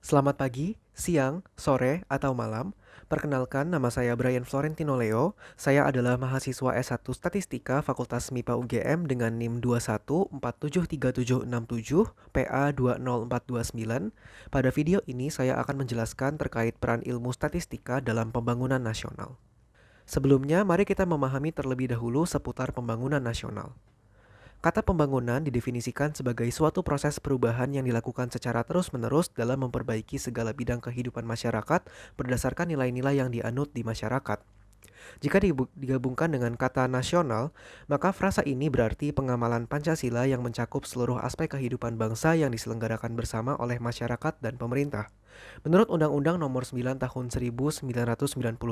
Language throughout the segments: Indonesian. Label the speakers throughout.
Speaker 1: Selamat pagi, siang, sore, atau malam. Perkenalkan, nama saya Brian Florentino Leo. Saya adalah mahasiswa S1 Statistika Fakultas MIPA UGM dengan NIM 21473767 PA 20429. Pada video ini saya akan menjelaskan terkait peran ilmu statistika dalam pembangunan nasional. Sebelumnya, mari kita memahami terlebih dahulu seputar pembangunan nasional. Kata pembangunan didefinisikan sebagai suatu proses perubahan yang dilakukan secara terus-menerus dalam memperbaiki segala bidang kehidupan masyarakat berdasarkan nilai-nilai yang dianut di masyarakat. Jika digabungkan dengan kata nasional, maka frasa ini berarti pengamalan Pancasila yang mencakup seluruh aspek kehidupan bangsa yang diselenggarakan bersama oleh masyarakat dan pemerintah. Menurut Undang-Undang Nomor 9 Tahun 1995,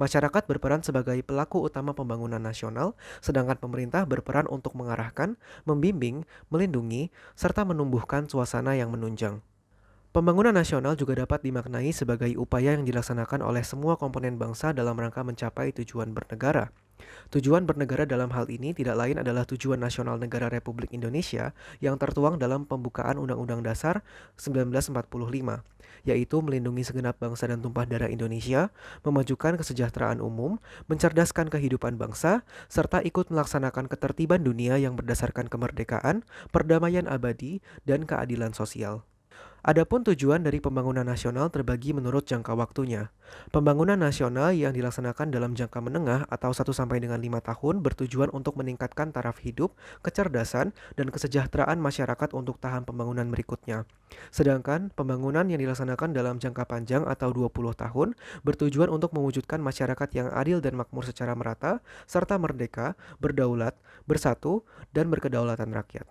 Speaker 1: masyarakat berperan sebagai pelaku utama pembangunan nasional, sedangkan pemerintah berperan untuk mengarahkan, membimbing, melindungi, serta menumbuhkan suasana yang menunjang. Pembangunan nasional juga dapat dimaknai sebagai upaya yang dilaksanakan oleh semua komponen bangsa dalam rangka mencapai tujuan bernegara. Tujuan bernegara dalam hal ini tidak lain adalah tujuan nasional negara Republik Indonesia yang tertuang dalam pembukaan Undang-Undang Dasar 1945, yaitu melindungi segenap bangsa dan tumpah darah Indonesia, memajukan kesejahteraan umum, mencerdaskan kehidupan bangsa, serta ikut melaksanakan ketertiban dunia yang berdasarkan kemerdekaan, perdamaian abadi, dan keadilan sosial. Adapun tujuan dari pembangunan nasional terbagi menurut jangka waktunya. Pembangunan nasional yang dilaksanakan dalam jangka menengah atau 1 sampai dengan 5 tahun bertujuan untuk meningkatkan taraf hidup, kecerdasan, dan kesejahteraan masyarakat untuk tahap pembangunan berikutnya. Sedangkan pembangunan yang dilaksanakan dalam jangka panjang atau 20 tahun bertujuan untuk mewujudkan masyarakat yang adil dan makmur secara merata, serta merdeka, berdaulat, bersatu, dan berkedaulatan rakyat.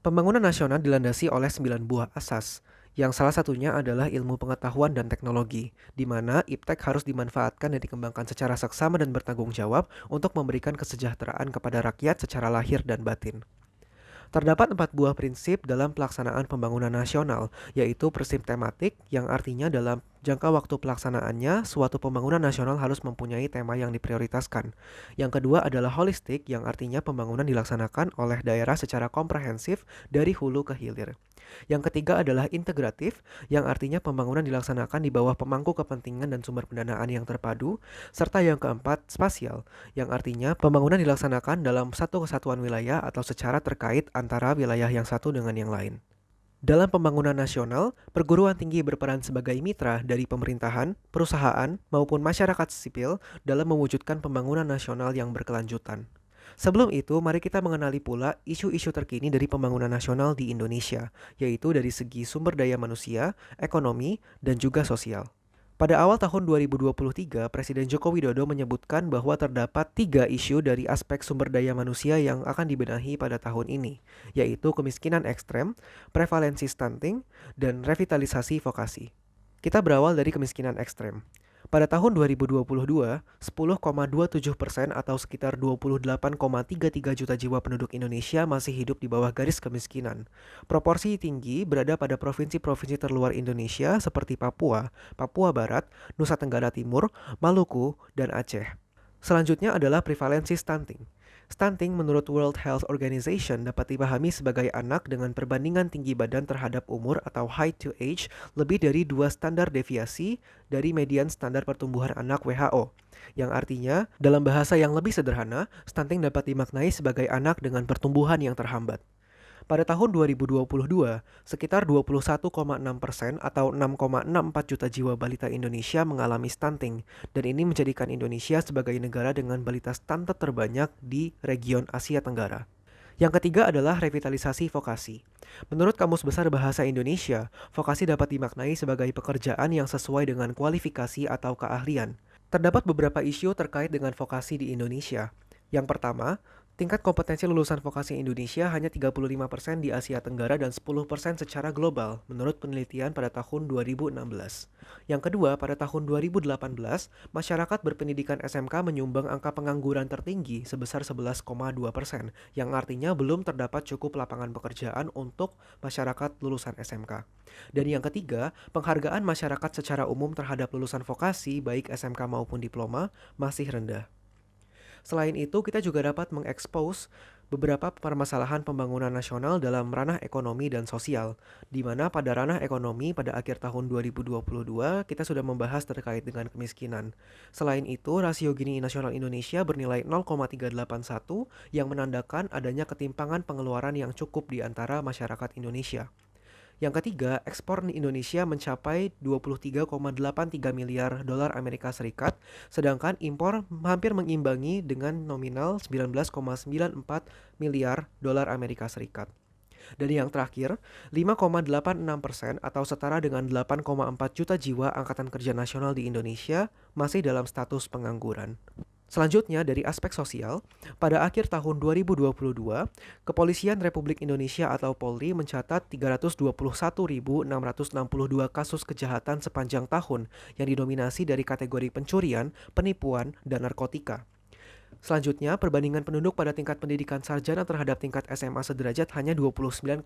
Speaker 1: Pembangunan nasional dilandasi oleh 9 buah asas, yang salah satunya adalah ilmu pengetahuan dan teknologi, di mana iptek harus dimanfaatkan dan dikembangkan secara seksama dan bertanggung jawab untuk memberikan kesejahteraan kepada rakyat secara lahir dan batin. Terdapat 4 buah prinsip dalam pelaksanaan pembangunan nasional, yaitu prinsip tematik yang artinya dalam jangka waktu pelaksanaannya, suatu pembangunan nasional harus mempunyai tema yang diprioritaskan. Yang kedua adalah holistik yang artinya pembangunan dilaksanakan oleh daerah secara komprehensif dari hulu ke hilir. Yang ketiga adalah integratif yang artinya pembangunan dilaksanakan di bawah pemangku kepentingan dan sumber pendanaan yang terpadu, serta yang keempat spasial yang artinya pembangunan dilaksanakan dalam satu kesatuan wilayah atau secara terkait antara wilayah yang satu dengan yang lain. Dalam pembangunan nasional, perguruan tinggi berperan sebagai mitra dari pemerintahan, perusahaan, maupun masyarakat sipil dalam mewujudkan pembangunan nasional yang berkelanjutan. Sebelum itu, mari kita mengenali pula isu-isu terkini dari pembangunan nasional di Indonesia, yaitu dari segi sumber daya manusia, ekonomi, dan juga sosial. Pada awal tahun 2023, Presiden Joko Widodo menyebutkan bahwa terdapat 3 isu dari aspek sumber daya manusia yang akan dibenahi pada tahun ini, yaitu kemiskinan ekstrem, prevalensi stunting, dan revitalisasi vokasi. Kita berawal dari kemiskinan ekstrem. Pada tahun 2022, 10,27% atau sekitar 28,33 juta jiwa penduduk Indonesia masih hidup di bawah garis kemiskinan. Proporsi tinggi berada pada provinsi-provinsi terluar Indonesia seperti Papua, Papua Barat, Nusa Tenggara Timur, Maluku, dan Aceh. Selanjutnya adalah prevalensi stunting. Stunting menurut World Health Organization dapat dipahami sebagai anak dengan perbandingan tinggi badan terhadap umur atau height to age lebih dari 2 standar deviasi dari median standar pertumbuhan anak WHO. Yang artinya, dalam bahasa yang lebih sederhana, stunting dapat dimaknai sebagai anak dengan pertumbuhan yang terhambat. Pada tahun 2022, sekitar 21,6% atau 6,64 juta jiwa balita Indonesia mengalami stunting, dan ini menjadikan Indonesia sebagai negara dengan balita stunted terbanyak di region Asia Tenggara. Yang ketiga adalah revitalisasi vokasi. Menurut Kamus Besar Bahasa Indonesia, vokasi dapat dimaknai sebagai pekerjaan yang sesuai dengan kualifikasi atau keahlian. Terdapat beberapa isu terkait dengan vokasi di Indonesia. Yang pertama, tingkat kompetensi lulusan vokasi Indonesia hanya 35% di Asia Tenggara dan 10% secara global, menurut penelitian pada tahun 2016. Yang kedua, pada tahun 2018, masyarakat berpendidikan SMK menyumbang angka pengangguran tertinggi sebesar 11,2%, yang artinya belum terdapat cukup lapangan pekerjaan untuk masyarakat lulusan SMK. Dan yang ketiga, penghargaan masyarakat secara umum terhadap lulusan vokasi, baik SMK maupun diploma, masih rendah. Selain itu, kita juga dapat mengekspos beberapa permasalahan pembangunan nasional dalam ranah ekonomi dan sosial, di mana pada ranah ekonomi pada akhir tahun 2022 kita sudah membahas terkait dengan kemiskinan. Selain itu, rasio Gini Nasional Indonesia bernilai 0,381 yang menandakan adanya ketimpangan pengeluaran yang cukup di antara masyarakat Indonesia. Yang ketiga, ekspor Indonesia mencapai 23,83 miliar dolar Amerika Serikat, sedangkan impor hampir mengimbangi dengan nominal 19,94 miliar dolar Amerika Serikat. Dan yang terakhir, 5,86% atau setara dengan 8,4 juta jiwa angkatan kerja nasional di Indonesia masih dalam status pengangguran. Selanjutnya, dari aspek sosial, pada akhir tahun 2022, Kepolisian Republik Indonesia atau Polri mencatat 321.662 kasus kejahatan sepanjang tahun yang didominasi dari kategori pencurian, penipuan, dan narkotika. Selanjutnya, perbandingan penduduk pada tingkat pendidikan sarjana terhadap tingkat SMA sederajat hanya 29,01%,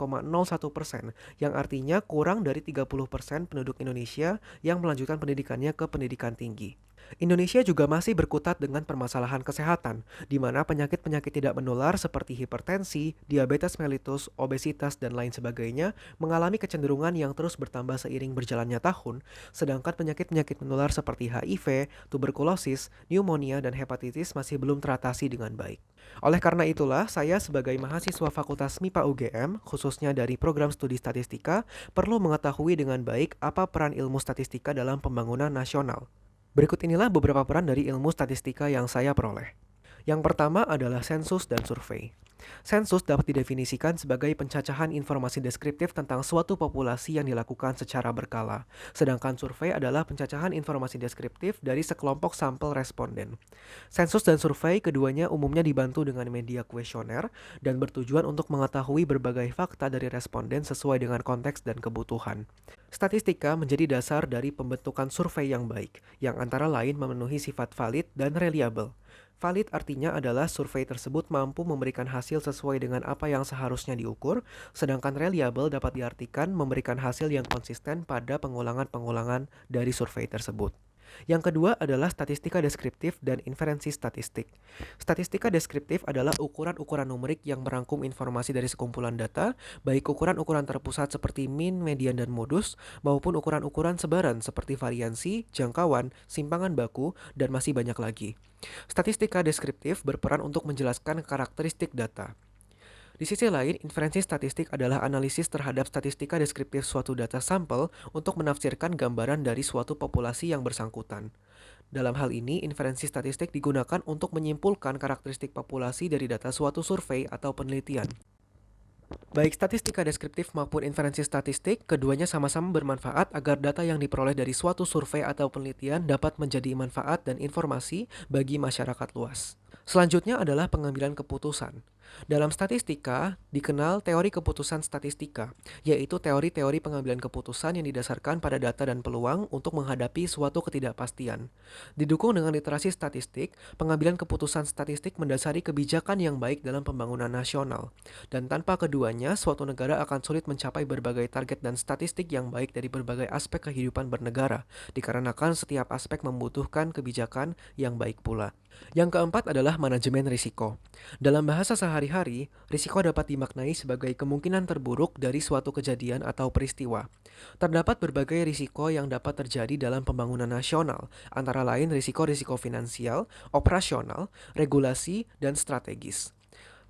Speaker 1: yang artinya kurang dari 30% penduduk Indonesia yang melanjutkan pendidikannya ke pendidikan tinggi. Indonesia juga masih berkutat dengan permasalahan kesehatan, di mana penyakit-penyakit tidak menular seperti hipertensi, diabetes mellitus, obesitas, dan lain sebagainya mengalami kecenderungan yang terus bertambah seiring berjalannya tahun, sedangkan penyakit-penyakit menular seperti HIV, tuberkulosis, pneumonia, dan hepatitis masih belum teratasi dengan baik. Oleh karena itulah, saya sebagai mahasiswa Fakultas MIPA UGM, khususnya dari program studi statistika, perlu mengetahui dengan baik apa peran ilmu statistika dalam pembangunan nasional. Berikut inilah beberapa peran dari ilmu statistika yang saya peroleh. Yang pertama adalah sensus dan survei. Sensus dapat didefinisikan sebagai pencacahan informasi deskriptif tentang suatu populasi yang dilakukan secara berkala, sedangkan survei adalah pencacahan informasi deskriptif dari sekelompok sampel responden. Sensus dan survei keduanya umumnya dibantu dengan media kuesioner dan bertujuan untuk mengetahui berbagai fakta dari responden sesuai dengan konteks dan kebutuhan. Statistika menjadi dasar dari pembentukan survei yang baik, yang antara lain memenuhi sifat valid dan reliable. Valid artinya adalah survei tersebut mampu memberikan hasil sesuai dengan apa yang seharusnya diukur, sedangkan reliable dapat diartikan memberikan hasil yang konsisten pada pengulangan-pengulangan dari survei tersebut. Yang kedua adalah statistika deskriptif dan inferensi statistik. Statistika deskriptif adalah ukuran-ukuran numerik yang merangkum informasi dari sekumpulan data, baik ukuran-ukuran terpusat seperti mean, median, dan modus, maupun ukuran-ukuran sebaran seperti variansi, jangkauan, simpangan baku, dan masih banyak lagi. Statistika deskriptif berperan untuk menjelaskan karakteristik data. Di sisi lain, inferensi statistik adalah analisis terhadap statistika deskriptif suatu data sampel untuk menafsirkan gambaran dari suatu populasi yang bersangkutan. Dalam hal ini, inferensi statistik digunakan untuk menyimpulkan karakteristik populasi dari data suatu survei atau penelitian. Baik statistika deskriptif maupun inferensi statistik, keduanya sama-sama bermanfaat agar data yang diperoleh dari suatu survei atau penelitian dapat menjadi manfaat dan informasi bagi masyarakat luas. Selanjutnya adalah pengambilan keputusan. Dalam statistika, dikenal teori keputusan statistika, yaitu teori-teori pengambilan keputusan yang didasarkan pada data dan peluang untuk menghadapi suatu ketidakpastian. Didukung dengan literasi statistik, pengambilan keputusan statistik mendasari kebijakan yang baik dalam pembangunan nasional. Dan tanpa keduanya, suatu negara akan sulit mencapai berbagai target dan statistik yang baik dari berbagai aspek kehidupan bernegara, dikarenakan setiap aspek membutuhkan kebijakan yang baik pula. Yang keempat adalah manajemen risiko. Dalam bahasa sehari-hari, risiko dapat dimaknai sebagai kemungkinan terburuk dari suatu kejadian atau peristiwa. Terdapat berbagai risiko yang dapat terjadi dalam pembangunan nasional, antara lain risiko-risiko finansial, operasional, regulasi, dan strategis.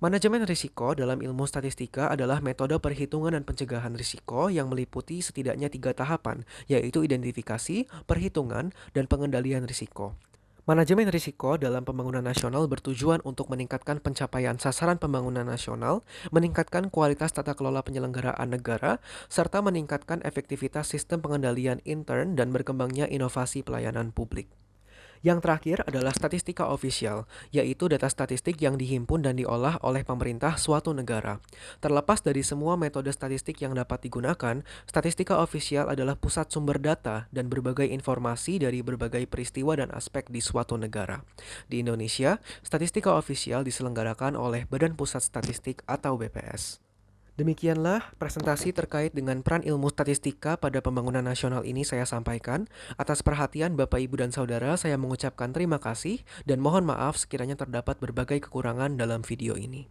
Speaker 1: Manajemen risiko dalam ilmu statistika adalah metode perhitungan dan pencegahan risiko yang meliputi setidaknya 3 tahapan, yaitu identifikasi, perhitungan, dan pengendalian risiko. Manajemen risiko dalam pembangunan nasional bertujuan untuk meningkatkan pencapaian sasaran pembangunan nasional, meningkatkan kualitas tata kelola penyelenggaraan negara, serta meningkatkan efektivitas sistem pengendalian intern dan berkembangnya inovasi pelayanan publik. Yang terakhir adalah statistika ofisial, yaitu data statistik yang dihimpun dan diolah oleh pemerintah suatu negara. Terlepas dari semua metode statistik yang dapat digunakan, statistika ofisial adalah pusat sumber data dan berbagai informasi dari berbagai peristiwa dan aspek di suatu negara. Di Indonesia, statistika ofisial diselenggarakan oleh Badan Pusat Statistik atau BPS. Demikianlah presentasi terkait dengan peran ilmu statistika pada pembangunan nasional ini saya sampaikan. Atas perhatian Bapak, Ibu, dan Saudara, saya mengucapkan terima kasih dan mohon maaf sekiranya terdapat berbagai kekurangan dalam video ini.